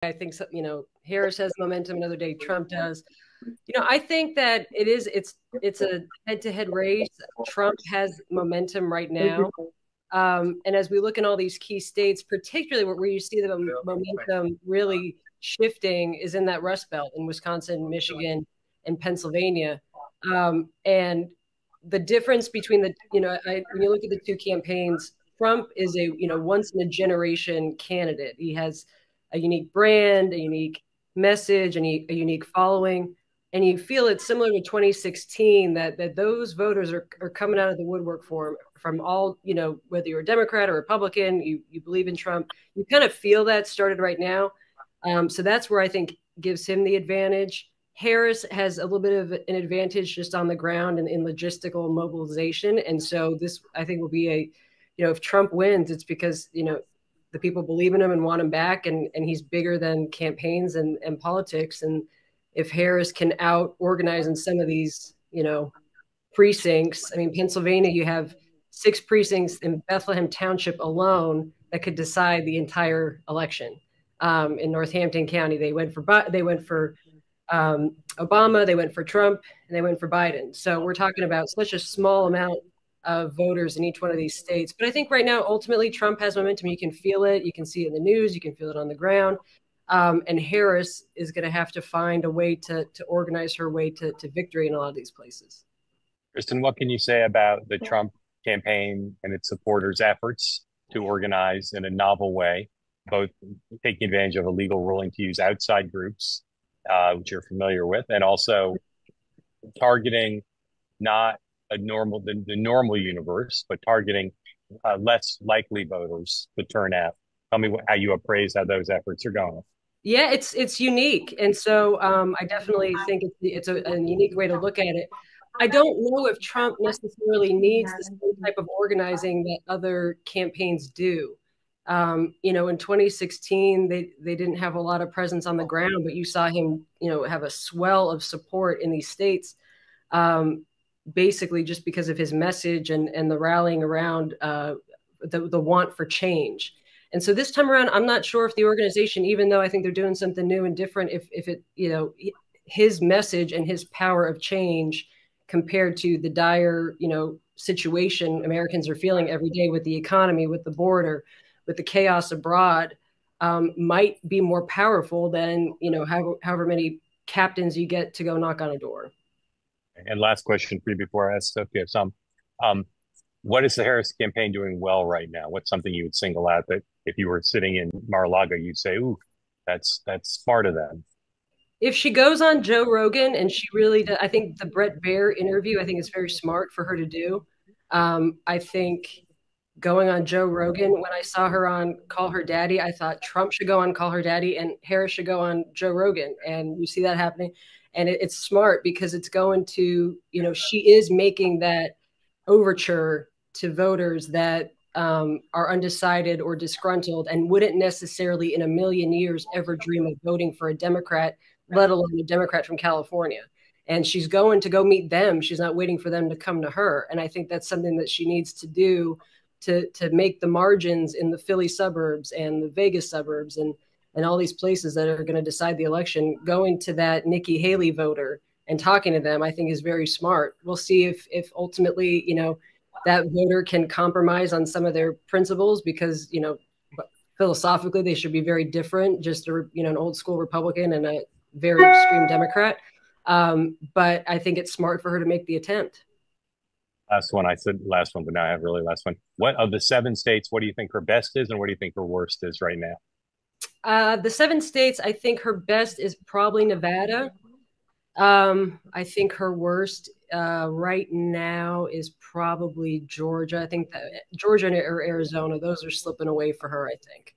I think so, Harris has momentum, another day Trump does. I think that it's a head-to-head race. Trump has momentum right now. And as we look in all these key states, particularly where you see the momentum really shifting is in that Rust Belt in Wisconsin, Michigan, and Pennsylvania. And the difference between when you look at the two campaigns, Trump is a, once in a generation candidate. He has a unique brand, a unique message, and a unique following. And you feel it's similar to 2016 that those voters are coming out of the woodwork for him from all, whether you're a Democrat or Republican, you believe in Trump, you kind of feel that started right now. So that's where I think gives him the advantage. Harris has a little bit of an advantage just on the ground and in logistical mobilization. And so this, I think, will be if Trump wins, it's because, the people believe in him and want him back. And he's bigger than campaigns and politics. And if Harris can out organize in some of these, precincts, I mean, Pennsylvania, you have 6 precincts in Bethlehem Township alone that could decide the entire election. In Northampton County, they went for Obama, they went for Trump, and they went for Biden. So we're talking about such a small amount of voters in each one of these states. But I think right now, ultimately, Trump has momentum. You can feel it. You can see it in the news. You can feel it on the ground. And Harris is going to have to find a way to organize her way to victory in a lot of these places. Kristen, what can you say about the Trump campaign and its supporters' efforts to organize in a novel way, both taking advantage of a legal ruling to use outside groups, which you're familiar with, and also targeting not the normal universe, but targeting less likely voters to turn out? Tell me how you appraise how those efforts are going. Yeah, it's unique, and so I definitely think it's a unique way to look at it. I don't know if Trump necessarily needs the same type of organizing that other campaigns do. In 2016, they didn't have a lot of presence on the ground, but you saw him, have a swell of support in these states, um, basically just because of his message and the rallying around the want for change. And so this time around, I'm not sure if the organization, even though I think they're doing something new and different, if it, his message and his power of change compared to the dire, situation Americans are feeling every day with the economy, with the border, with the chaos abroad, might be more powerful than, however many captains you get to go knock on a door. And last question for you before I ask if you have some. Um, what is the Harris campaign doing well right now? What's something you would single out that if you were sitting in Mar-a-Lago, you'd say, "Ooh, that's smart of them." If she goes on Joe Rogan and she really does, I think the Brett Baer interview, I think is very smart for her to do. I think going on Joe Rogan, when I saw her on Call Her Daddy, I thought Trump should go on Call Her Daddy and Harris should go on Joe Rogan. And you see that happening. And it's smart because it's going to, she is making that overture to voters that are undecided or disgruntled and wouldn't necessarily in a million years ever dream of voting for a Democrat, let alone a Democrat from California. And she's going to go meet them. She's not waiting for them to come to her. And I think that's something that she needs to do to make the margins in the Philly suburbs and the Vegas suburbs and all these places that are going to decide the election. Going to that Nikki Haley voter and talking to them, I think is very smart. We'll see if ultimately, that voter can compromise on some of their principles because, philosophically they should be very different, just an old school Republican and a very extreme Democrat. But I think it's smart for her to make the attempt. Last one, I said last one, but now I have really last one. What of the 7 states, what do you think her best is and what do you think her worst is right now? The 7 states, I think her best is probably Nevada. I think her worst right now is probably Georgia. I think that Georgia or Arizona, those are slipping away for her, I think.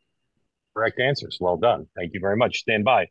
Correct answers. Well done. Thank you very much. Stand by.